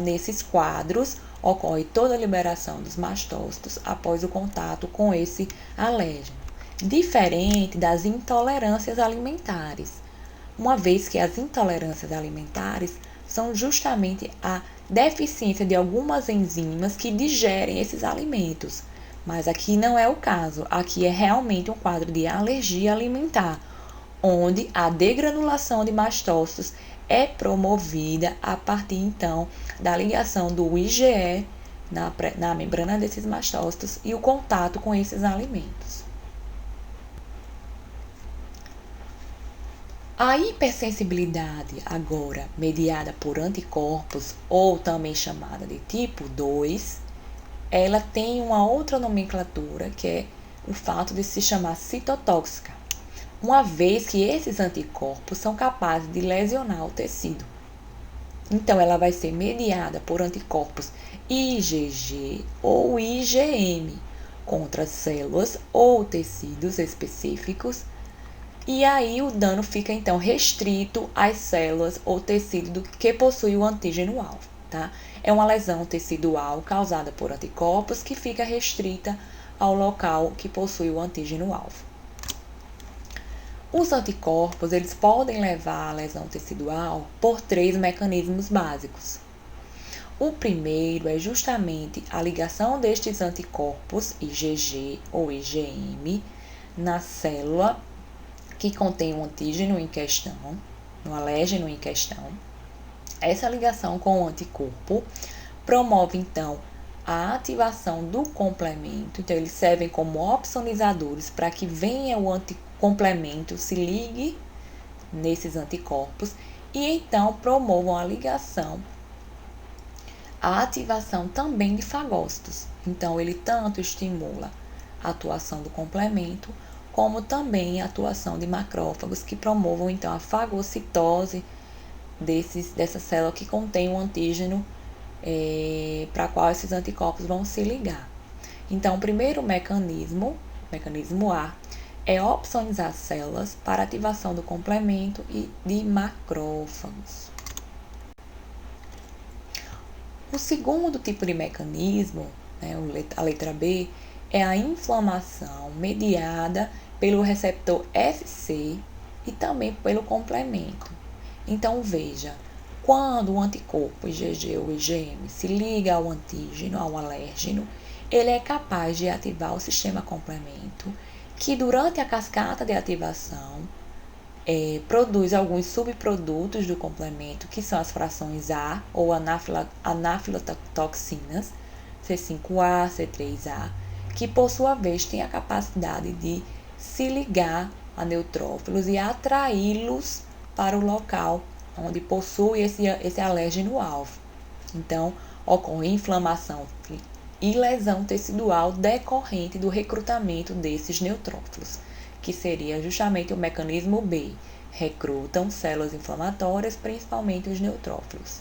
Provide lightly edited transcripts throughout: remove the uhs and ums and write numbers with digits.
nesses quadros, ocorre toda a liberação dos mastócitos após o contato com esse alérgeno, diferente das intolerâncias alimentares, uma vez que as intolerâncias alimentares são justamente a deficiência de algumas enzimas que digerem esses alimentos. Mas aqui não é o caso, aqui é realmente um quadro de alergia alimentar, onde a degranulação de mastócitos é promovida a partir, então, da ligação do IgE na membrana desses mastócitos e o contato com esses alimentos. A hipersensibilidade, agora mediada por anticorpos, ou também chamada de tipo 2, ela tem uma outra nomenclatura, que é o fato de se chamar citotóxica, uma vez que esses anticorpos são capazes de lesionar o tecido. Então, ela vai ser mediada por anticorpos IgG ou IgM contra células ou tecidos específicos. E aí o dano fica, então, restrito às células ou tecido que possui o antígeno-alvo, tá? É uma lesão tecidual causada por anticorpos que fica restrita ao local que possui o antígeno-alvo. Os anticorpos, eles podem levar à lesão tecidual por 3 mecanismos básicos. O primeiro é justamente a ligação destes anticorpos, IgG ou IgM, na célula que contém o antígeno em questão, no alérgeno em questão. Essa ligação com o anticorpo promove, então, a ativação do complemento. Então, eles servem como opsonizadores para que venha o anticomplemento, se ligue nesses anticorpos e, então, promovam a ligação, a ativação também de fagócitos. Então, ele tanto estimula a atuação do complemento, como também a atuação de macrófagos que promovam, então, a fagocitose dessa célula que contém um antígeno para a qual esses anticorpos vão se ligar. Então, o primeiro mecanismo A, é opsonizar células para ativação do complemento e de macrófagos. O segundo tipo de mecanismo, a letra B, é a inflamação mediada pelo receptor Fc e também pelo complemento. Então, veja, quando o anticorpo IgG ou IgM se liga ao antígeno, ao alérgeno, ele é capaz de ativar o sistema complemento, que durante a cascata de ativação produz alguns subprodutos do complemento, que são as frações A ou anafilotoxinas, C5A, C3A, que por sua vez tem a capacidade de se ligar a neutrófilos e atraí-los para o local onde possui esse alérgeno-alvo. Então, ocorre inflamação e lesão tecidual decorrente do recrutamento desses neutrófilos, que seria justamente o mecanismo B. Recrutam células inflamatórias, principalmente os neutrófilos.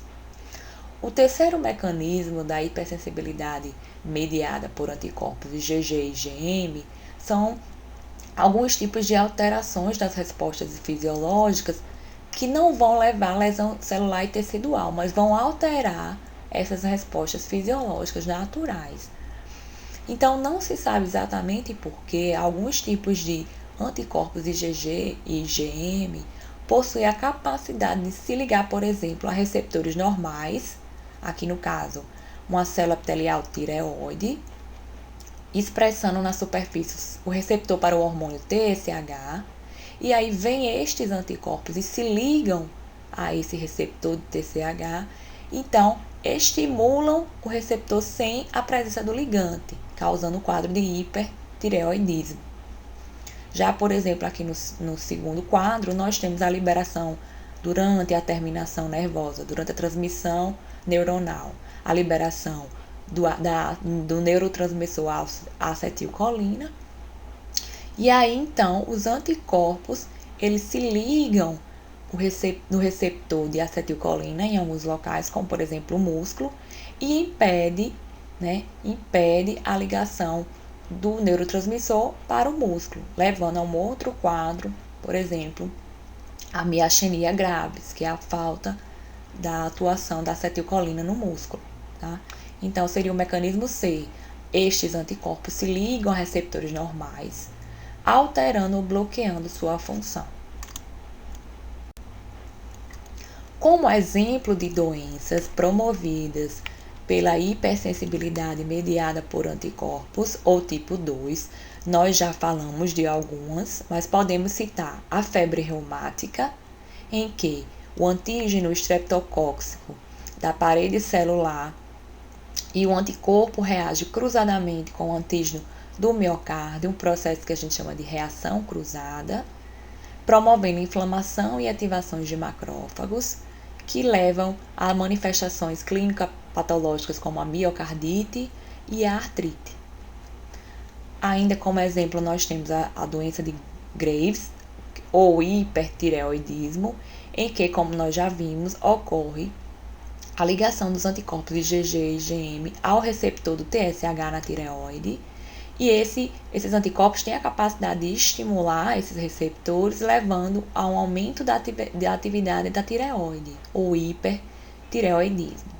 O terceiro mecanismo da hipersensibilidade mediada por anticorpos IgG e IgM são alguns tipos de alterações das respostas fisiológicas que não vão levar à lesão celular e tecidual, mas vão alterar essas respostas fisiológicas naturais. Então, não se sabe exatamente por que alguns tipos de anticorpos IgG e IgM possuem a capacidade de se ligar, por exemplo, a receptores normais, aqui no caso, uma célula epitelial tireoide, expressando na superfície o receptor para o hormônio TSH, e aí vem estes anticorpos e se ligam a esse receptor de TSH, então estimulam o receptor sem a presença do ligante, causando o quadro de hipertireoidismo. Já, por exemplo, aqui no segundo quadro, nós temos a liberação durante a terminação nervosa, durante a transmissão neuronal, a liberação do neurotransmissor acetilcolina. E aí, então, os anticorpos, eles se ligam no receptor de acetilcolina em alguns locais, como, por exemplo, o músculo, e impede a ligação do neurotransmissor para o músculo, levando a um outro quadro, por exemplo, a miastenia graves, que é a falta da atuação da acetilcolina no músculo, tá? Então, seria o mecanismo C. Estes anticorpos se ligam a receptores normais, alterando ou bloqueando sua função. Como exemplo de doenças promovidas pela hipersensibilidade mediada por anticorpos, ou tipo 2, nós já falamos de algumas, mas podemos citar a febre reumática, em que o antígeno estreptocócico da parede celular e o anticorpo reage cruzadamente com o antígeno do miocárdio, um processo que a gente chama de reação cruzada, promovendo inflamação e ativações de macrófagos, que levam a manifestações clínicas patológicas como a miocardite e a artrite. Ainda como exemplo, nós temos a doença de Graves, ou hipertireoidismo, em que, como nós já vimos, ocorre a ligação dos anticorpos IgG e IgM ao receptor do TSH na tireoide, e esses anticorpos têm a capacidade de estimular esses receptores, levando a um aumento da atividade da tireoide, ou hipertireoidismo.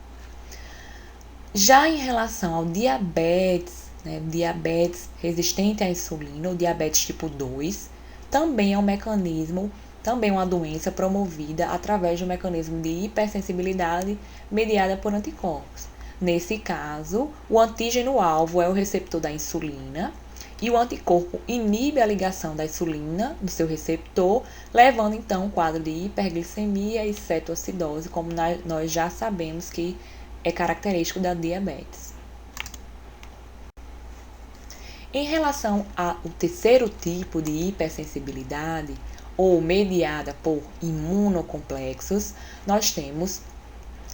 Já em relação ao diabetes, diabetes resistente à insulina, ou diabetes tipo 2, também é um mecanismo, também uma doença promovida através de um mecanismo de hipersensibilidade mediada por anticorpos. Nesse caso, o antígeno-alvo é o receptor da insulina e o anticorpo inibe a ligação da insulina do seu receptor, levando então um quadro de hiperglicemia e cetoacidose, como nós já sabemos que é característico da diabetes. Em relação ao terceiro tipo de hipersensibilidade, ou mediada por imunocomplexos, nós temos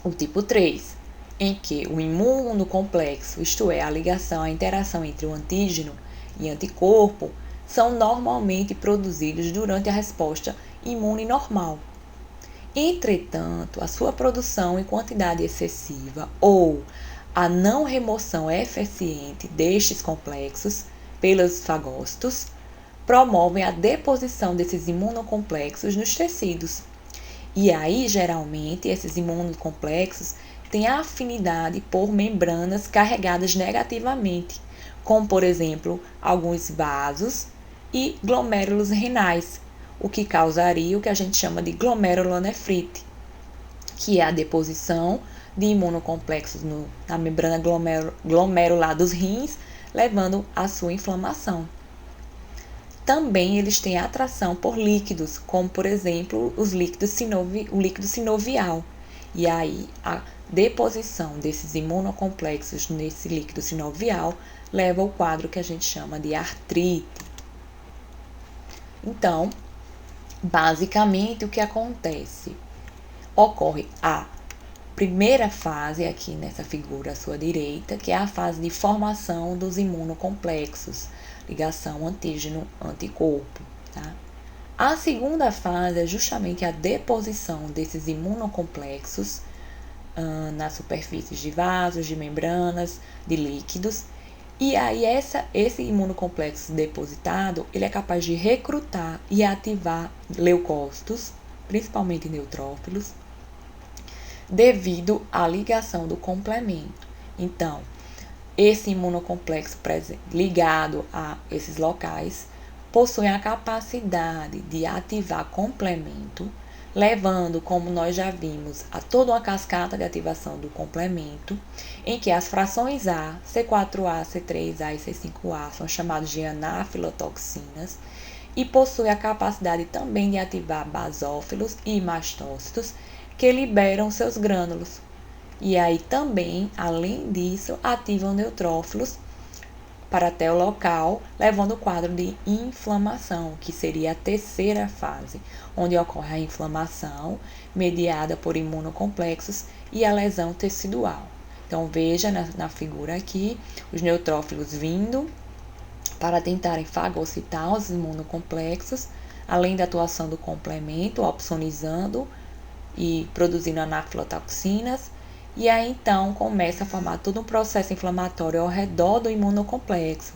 o tipo 3, em que o imunocomplexo, isto é, a ligação, a interação entre o antígeno e anticorpo, são normalmente produzidos durante a resposta imune normal. Entretanto, a sua produção em quantidade excessiva ou a não remoção eficiente destes complexos pelos fagócitos promovem a deposição desses imunocomplexos nos tecidos. E aí, geralmente, esses imunocomplexos têm afinidade por membranas carregadas negativamente, como, por exemplo, alguns vasos e glomérulos renais, o que causaria o que a gente chama de glomerulonefrite, que é a deposição de imunocomplexos na membrana glomerular dos rins, levando à sua inflamação. Também eles têm atração por líquidos, como, por exemplo, o líquido sinovial. E aí, a deposição desses imunocomplexos nesse líquido sinovial leva ao quadro que a gente chama de artrite. Então, basicamente, o que acontece? Ocorre a primeira fase, aqui nessa figura à sua direita, que é a fase de formação dos imunocomplexos, ligação antígeno-anticorpo, tá? A segunda fase é justamente a deposição desses imunocomplexos nas superfícies de vasos, de membranas, de líquidos. E aí esse imunocomplexo depositado, ele é capaz de recrutar e ativar leucócitos, principalmente neutrófilos, devido à ligação do complemento. Então, esse imunocomplexo ligado a esses locais possui a capacidade de ativar complemento, levando, como nós já vimos, a toda uma cascata de ativação do complemento, em que as frações A, C4A, C3A e C5A são chamadas de anafilotoxinas e possui a capacidade também de ativar basófilos e mastócitos, que liberam seus grânulos. E aí também, além disso, ativam neutrófilos para até o local, levando o quadro de inflamação, que seria a terceira fase, onde ocorre a inflamação mediada por imunocomplexos e a lesão tecidual. Então, veja na figura aqui, os neutrófilos vindo para tentarem fagocitar os imunocomplexos, além da atuação do complemento, opsonizando e produzindo anafilotoxinas, e aí então começa a formar todo um processo inflamatório ao redor do imunocomplexo.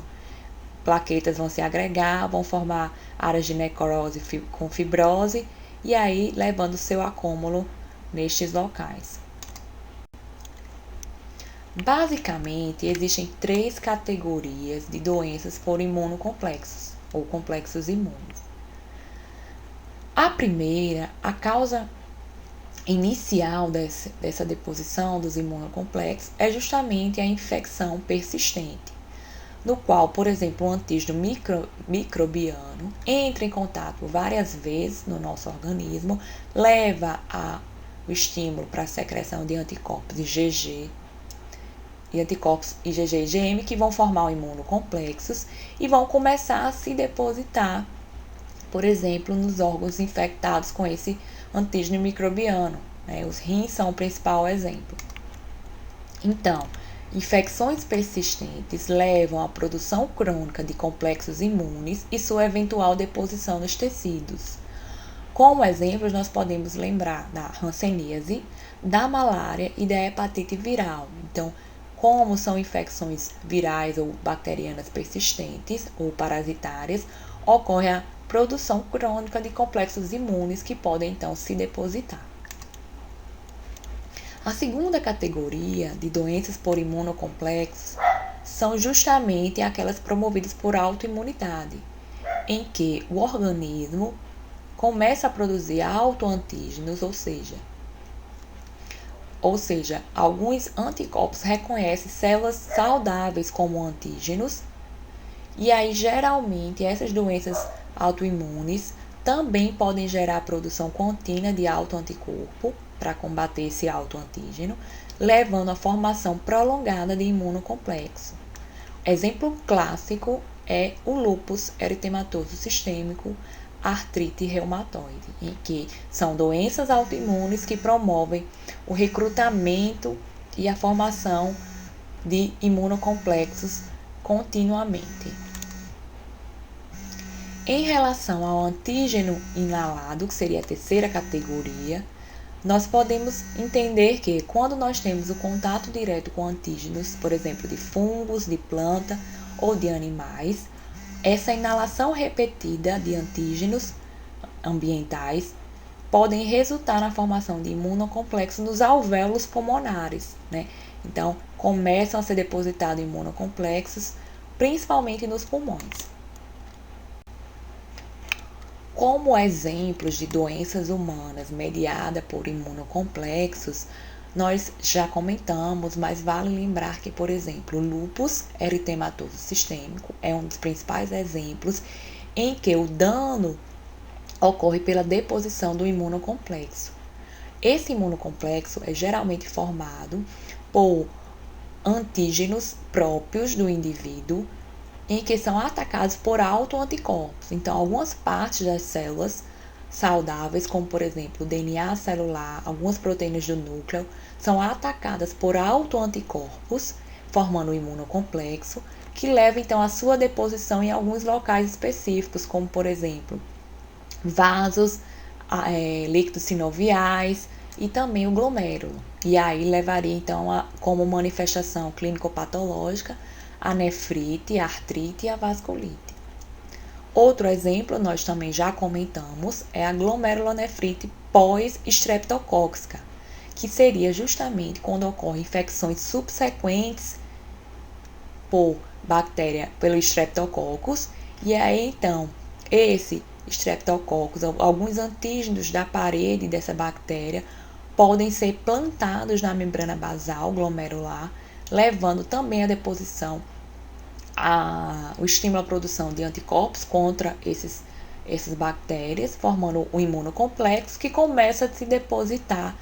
Plaquetas vão se agregar, vão formar áreas de necrose com fibrose, e aí levando o seu acúmulo nestes locais. Basicamente, existem 3 categorias de doenças por imunocomplexos, ou complexos imunes. A primeira, a causa inicial dessa deposição dos imunocomplexos é justamente a infecção persistente, no qual, por exemplo, o antígeno microbiano entra em contato várias vezes no nosso organismo, leva o estímulo para a secreção de anticorpos IgG, e anticorpos IgG e IgM, que vão formar imunocomplexos e vão começar a se depositar, por exemplo, nos órgãos infectados com esse antígeno microbiano. Os rins são o principal exemplo. Então, infecções persistentes levam à produção crônica de complexos imunes e sua eventual deposição nos tecidos. Como exemplos, nós podemos lembrar da hanseníase, da malária e da hepatite viral. Então, como são infecções virais ou bacterianas persistentes ou parasitárias, ocorre a produção crônica de complexos imunes que podem então se depositar. A segunda categoria de doenças por imunocomplexos são justamente aquelas promovidas por autoimunidade, em que o organismo começa a produzir autoantígenos, ou seja, alguns anticorpos reconhecem células saudáveis como antígenos, e aí geralmente essas doenças autoimunes também podem gerar a produção contínua de autoanticorpo para combater esse autoantígeno, levando à formação prolongada de imunocomplexo. Exemplo clássico é o lúpus eritematoso sistêmico, artrite reumatoide, em que são doenças autoimunes que promovem o recrutamento e a formação de imunocomplexos continuamente. Em relação ao antígeno inalado, que seria a terceira categoria, nós podemos entender que quando nós temos o contato direto com antígenos, por exemplo, de fungos, de planta ou de animais, essa inalação repetida de antígenos ambientais podem resultar na formação de imunocomplexos nos alvéolos pulmonares, Então, começam a ser depositados imunocomplexos, principalmente nos pulmões. Como exemplos de doenças humanas mediadas por imunocomplexos, nós já comentamos, mas vale lembrar que, por exemplo, o lúpus eritematoso sistêmico é um dos principais exemplos em que o dano ocorre pela deposição do imunocomplexo. Esse imunocomplexo é geralmente formado por antígenos próprios do indivíduo, em que são atacados por autoanticorpos. Então, algumas partes das células saudáveis, como por exemplo o DNA celular, algumas proteínas do núcleo, são atacadas por autoanticorpos, formando um imunocomplexo, que leva então à sua deposição em alguns locais específicos, como por exemplo vasos, líquidos sinoviais e também o glomérulo. E aí levaria então como manifestação clínico-patológica a nefrite, a artrite e a vasculite. Outro exemplo, nós também já comentamos, é a glomerulonefrite pós-estreptocócica, que seria justamente quando ocorrem infecções subsequentes por bactéria, pelo Streptococcus, e aí então esse Streptococcus, alguns antígenos da parede dessa bactéria podem ser plantados na membrana basal glomerular, levando também à deposição o estímulo à produção de anticorpos contra essas bactérias, formando um imunocomplexo que começa a se depositar